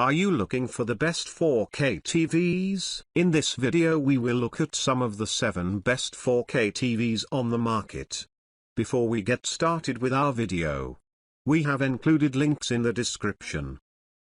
Are you looking for the best 4K TVs? In this video we will look at some of the 7 best 4K TVs on the market. Before we get started with our video, we have included links in the description,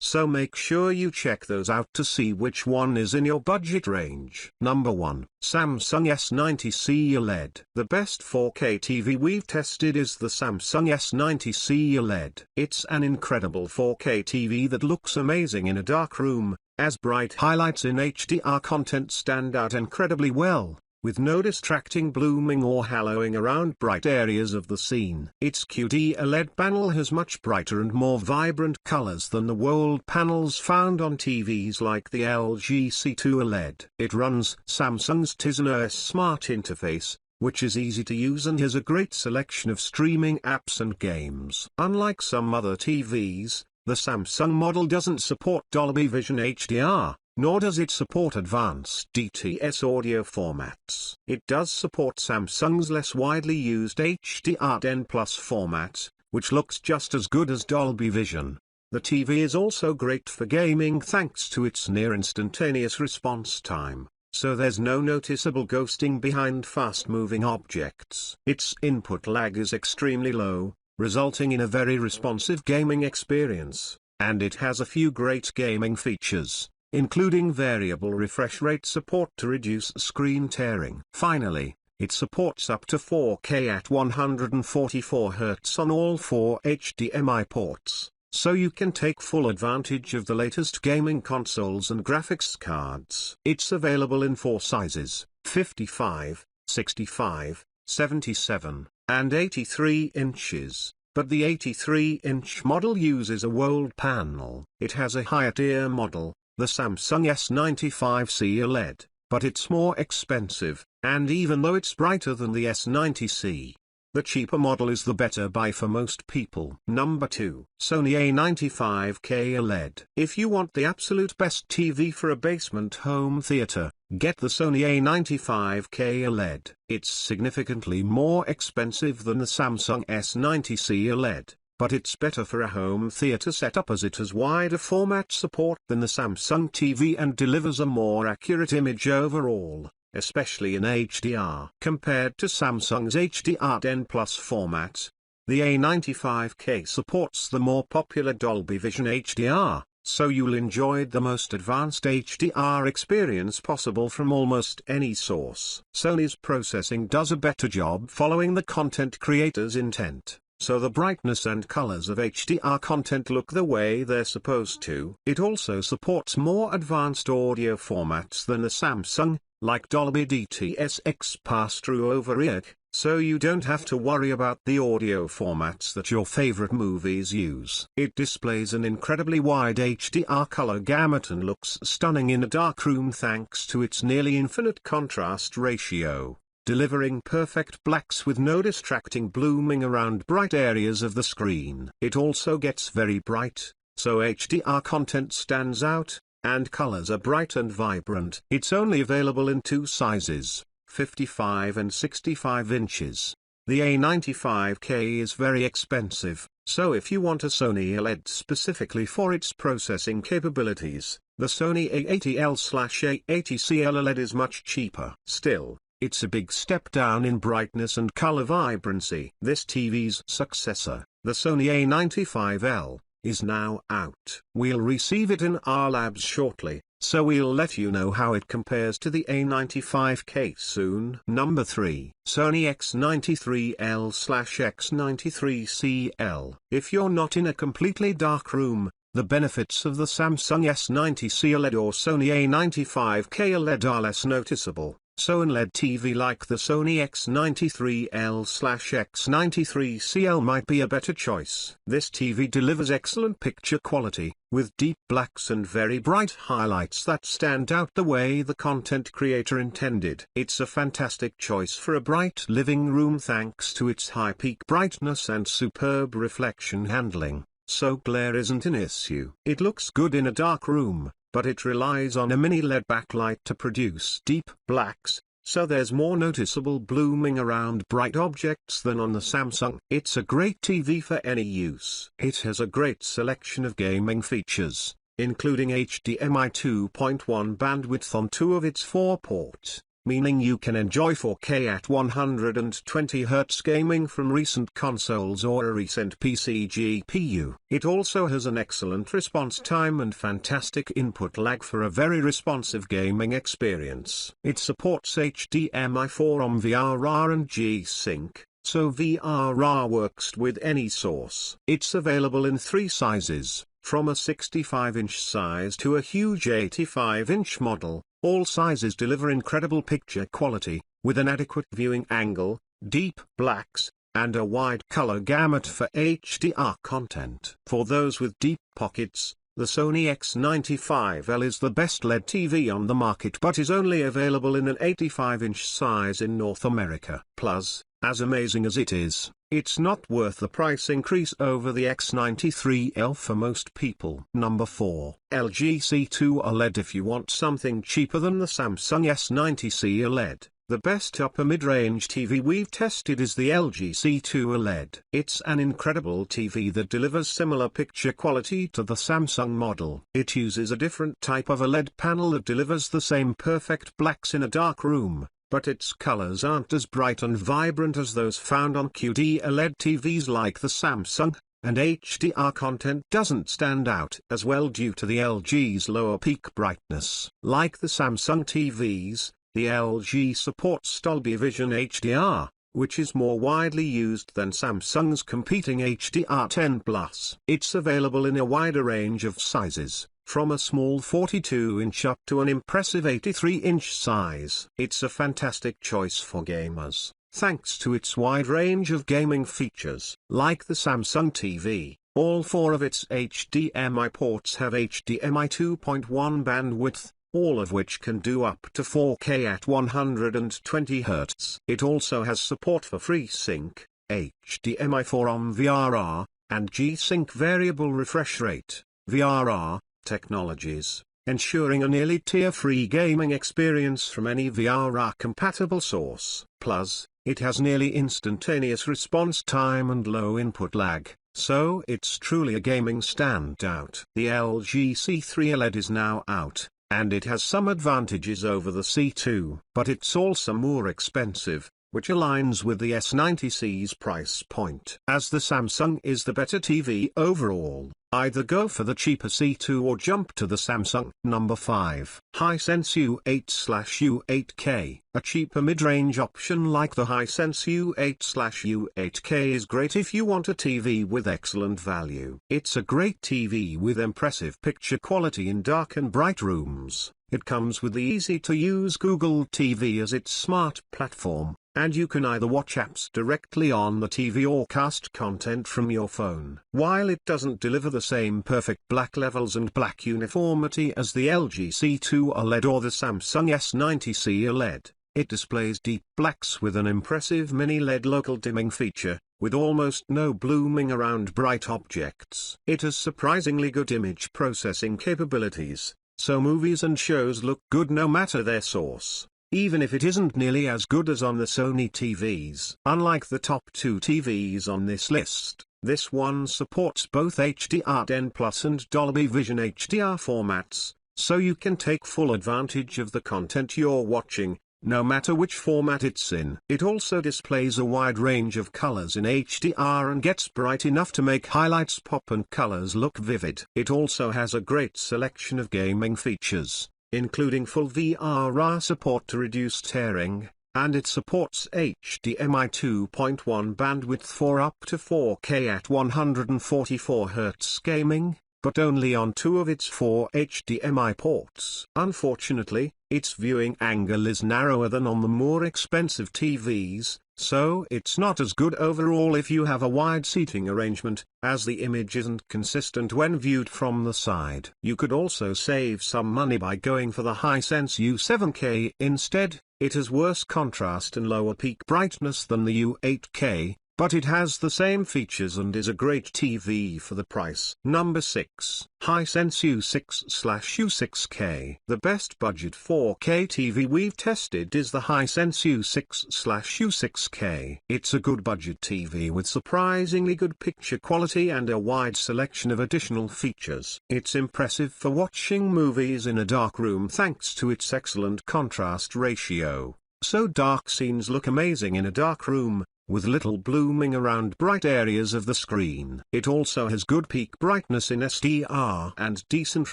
so make sure you check those out to see which one is in your budget range. Number 1. Samsung S90C OLED. The best 4K TV we've tested is the Samsung S90C OLED. It's an incredible 4K TV that looks amazing in a dark room, as bright highlights in HDR content stand out incredibly well, with no distracting blooming or haloing around bright areas of the scene. Its QD OLED panel has much brighter and more vibrant colors than the world panels found on TVs like the LG C2 OLED. It runs Samsung's Tizen OS smart interface, which is easy to use and has a great selection of streaming apps and games. Unlike some other TVs, the Samsung model doesn't support Dolby Vision HDR, nor does it support advanced DTS audio formats. It does support Samsung's less widely used HDR10+ format, which looks just as good as Dolby Vision. The TV is also great for gaming thanks to its near instantaneous response time, so there's no noticeable ghosting behind fast-moving objects. Its input lag is extremely low, resulting in a very responsive gaming experience, and it has a few great gaming features, including variable refresh rate support to reduce screen tearing. Finally, it supports up to 4K at 144Hz on all 4 HDMI ports, so you can take full advantage of the latest gaming consoles and graphics cards. It's available in 4 sizes: 55, 65, 77, and 83 inches. But the 83-inch model uses a world panel. It has a higher-tier model, the Samsung S95C OLED, but it's more expensive, and even though it's brighter than the S90C, the cheaper model is the better buy for most people. Number 2. Sony A95K OLED. If you want the absolute best TV for a basement home theater, get the Sony A95K OLED. It's significantly more expensive than the Samsung S90C OLED, but it's better for a home theater setup as it has wider format support than the Samsung TV and delivers a more accurate image overall, especially in HDR. Compared to Samsung's HDR10+ format, the A95K supports the more popular Dolby Vision HDR, so you'll enjoy the most advanced HDR experience possible from almost any source. Sony's processing does a better job following the content creator's intent, so the brightness and colors of HDR content look the way they're supposed to. It also supports more advanced audio formats than the Samsung, like Dolby DTS-X pass-through over ear, so you don't have to worry about the audio formats that your favorite movies use. It displays an incredibly wide HDR color gamut and looks stunning in a dark room thanks to its nearly infinite contrast ratio, delivering perfect blacks with no distracting blooming around bright areas of the screen. It also gets very bright, so HDR content stands out, and colors are bright and vibrant. It's only available in 2 sizes, 55 and 65 inches. The A95K is very expensive, so if you want a Sony OLED specifically for its processing capabilities, the Sony A80L/A80CL OLED is much cheaper. Still, it's a big step down in brightness and color vibrancy. This TV's successor, the Sony A95L, is now out. We'll receive it in our labs shortly, so we'll let you know how it compares to the A95K soon. Number 3. Sony X93L/X93 CL. If you're not in a completely dark room, the benefits of the Samsung S90C OLED or Sony A95K OLED are less noticeable. So an OLED TV like the Sony X93L/X93 CL might be a better choice. This TV delivers excellent picture quality, with deep blacks and very bright highlights that stand out the way the content creator intended. It's a fantastic choice for a bright living room thanks to its high peak brightness and superb reflection handling, so glare isn't an issue. It looks good in a dark room, but it relies on a mini LED backlight to produce deep blacks, so there's more noticeable blooming around bright objects than on the Samsung. It's a great TV for any use. It has a great selection of gaming features, including HDMI 2.1 bandwidth on 2 of its 4 ports, meaning you can enjoy 4K at 120Hz gaming from recent consoles or a recent PC GPU. It also has an excellent response time and fantastic input lag for a very responsive gaming experience. It supports HDMI 4 VRR and G-Sync, so VRR works with any source. It's available in 3 sizes, from a 65-inch size to a huge 85-inch model. All sizes deliver incredible picture quality, with an adequate viewing angle, deep blacks, and a wide color gamut for HDR content. For those with deep pockets, the Sony X95L is the best LED TV on the market but is only available in an 85-inch size in North America. Plus, as amazing as it is, it's not worth the price increase over the X93L for most people. Number 4. LG C2 OLED. If you want something cheaper than the Samsung S90 OLED, the best upper mid-range TV we've tested is the LG C2 OLED. It's an incredible TV that delivers similar picture quality to the Samsung model. It uses a different type of OLED panel that delivers the same perfect blacks in a dark room, but its colors aren't as bright and vibrant as those found on QD OLED TVs like the Samsung, and HDR content doesn't stand out as well due to the LG's lower peak brightness. Like the Samsung TVs, the LG supports Dolby Vision HDR, which is more widely used than Samsung's competing HDR10+. It's available in a wider range of sizes, from a small 42-inch up to an impressive 83-inch size. It's a fantastic choice for gamers, thanks to its wide range of gaming features. Like the Samsung TV, all 4 of its HDMI ports have HDMI 2.1 bandwidth, all of which can do up to 4K at 120Hz. It also has support for FreeSync, HDMI 4 VRR, and G-Sync variable refresh rate, VRR, technologies, ensuring a nearly tear-free gaming experience from any VRR-compatible source. Plus, it has nearly instantaneous response time and low input lag, so it's truly a gaming standout. The LG C3 OLED is now out, and it has some advantages over the C2, but it's also more expensive, which aligns with the S90C's price point. As the Samsung is the better TV overall, either go for the cheaper C2 or jump to the Samsung. Number 5. HighSense U8U8K. A cheaper mid-range option like the HighSense U8U8K is great if you want a TV with excellent value. It's a great TV with impressive picture quality in dark and bright rooms. It comes with the easy-to-use Google TV as its smart platform, and you can either watch apps directly on the TV or cast content from your phone. While it doesn't deliver the same perfect black levels and black uniformity as the LG C2 OLED or the Samsung S90 OLED, it displays deep blacks with an impressive mini LED local dimming feature, with almost no blooming around bright objects. It has surprisingly good image processing capabilities, so movies and shows look good no matter their source, even if it isn't nearly as good as on the Sony TVs. Unlike the top 2 TVs on this list, this one supports both HDR10+ and Dolby Vision HDR formats, so you can take full advantage of the content you're watching, no matter which format it's in. It also displays a wide range of colors in HDR and gets bright enough to make highlights pop and colors look vivid. It also has a great selection of gaming features, including full VRR support to reduce tearing, and it supports HDMI 2.1 bandwidth for up to 4K at 144Hz gaming, but only on 2 of its 4 HDMI ports. Unfortunately, its viewing angle is narrower than on the more expensive TVs, so it's not as good overall if you have a wide seating arrangement, as the image isn't consistent when viewed from the side. You could also save some money by going for the HighSense U7K instead. It has worse contrast and lower peak brightness than the U8K, but it has the same features and is a great TV for the price. Number 6. HighSense U6U6K. The best budget 4K TV we've tested is the HighSense U6U6K. It's a good budget TV with surprisingly good picture quality and a wide selection of additional features. It's impressive for watching movies in a dark room thanks to its excellent contrast ratio. So dark scenes look amazing in a dark room, with little blooming around bright areas of the screen. It also has good peak brightness in SDR and decent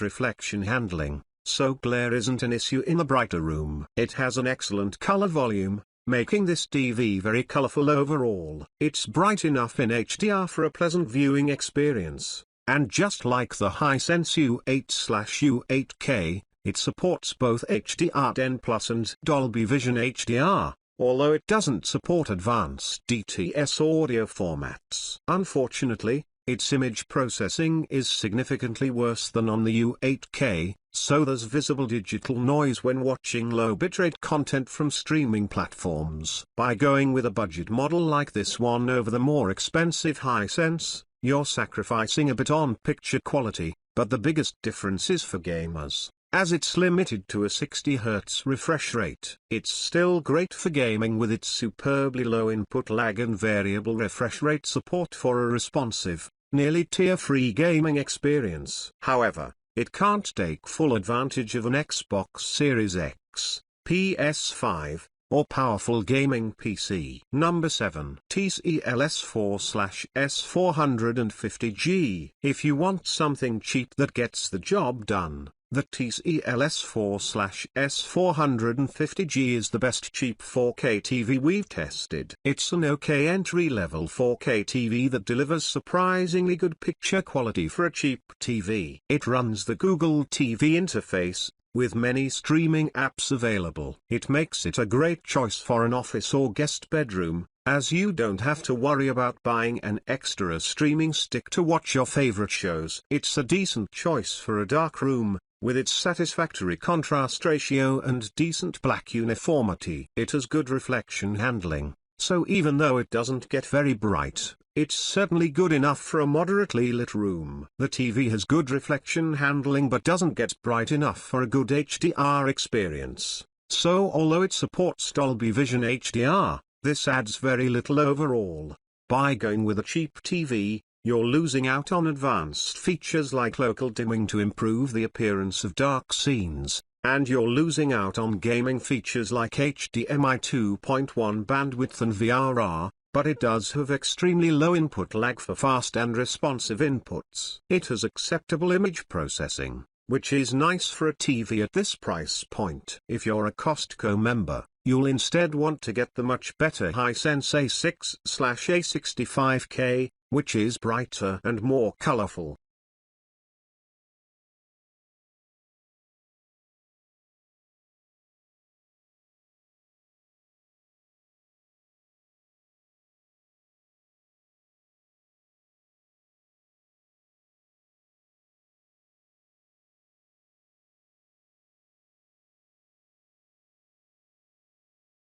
reflection handling, so glare isn't an issue in a brighter room. It has an excellent color volume, making this TV very colorful overall. It's bright enough in HDR for a pleasant viewing experience, and just like the HighSense U8U8K, it supports both HDR10+ and Dolby Vision HDR, although it doesn't support advanced DTS audio formats. Unfortunately, its image processing is significantly worse than on the U8K, so there's visible digital noise when watching low bitrate content from streaming platforms. By going with a budget model like this one over the more expensive HighSense, you're sacrificing a bit on picture quality, but the biggest difference is for gamers, as it's limited to a 60Hz refresh rate. It's still great for gaming with its superbly low input lag and variable refresh rate support for a responsive, nearly tear-free gaming experience. However, it can't take full advantage of an Xbox Series X, PS5, or powerful gaming PC. Number 7. TCL S4/S450G. If you want something cheap that gets the job done, the TCL S4/S450G is the best cheap 4K TV we've tested. It's an okay entry-level 4K TV that delivers surprisingly good picture quality for a cheap TV. It runs the Google TV interface, with many streaming apps available. It makes it a great choice for an office or guest bedroom, as you don't have to worry about buying an extra streaming stick to watch your favorite shows. It's a decent choice for a dark room, with its satisfactory contrast ratio and decent black uniformity. It has good reflection handling, so even though it doesn't get very bright, it's certainly good enough for a moderately lit room. The TV has good reflection handling but doesn't get bright enough for a good HDR experience. So although it supports Dolby Vision HDR, this adds very little overall. By going with a cheap TV, you're losing out on advanced features like local dimming to improve the appearance of dark scenes, and you're losing out on gaming features like HDMI 2.1 bandwidth and VRR, but it does have extremely low input lag for fast and responsive inputs. It has acceptable image processing, which is nice for a TV at this price point. If you're a Costco member, you'll instead want to get the much better HighSense A6/A65K, which is brighter and more colorful.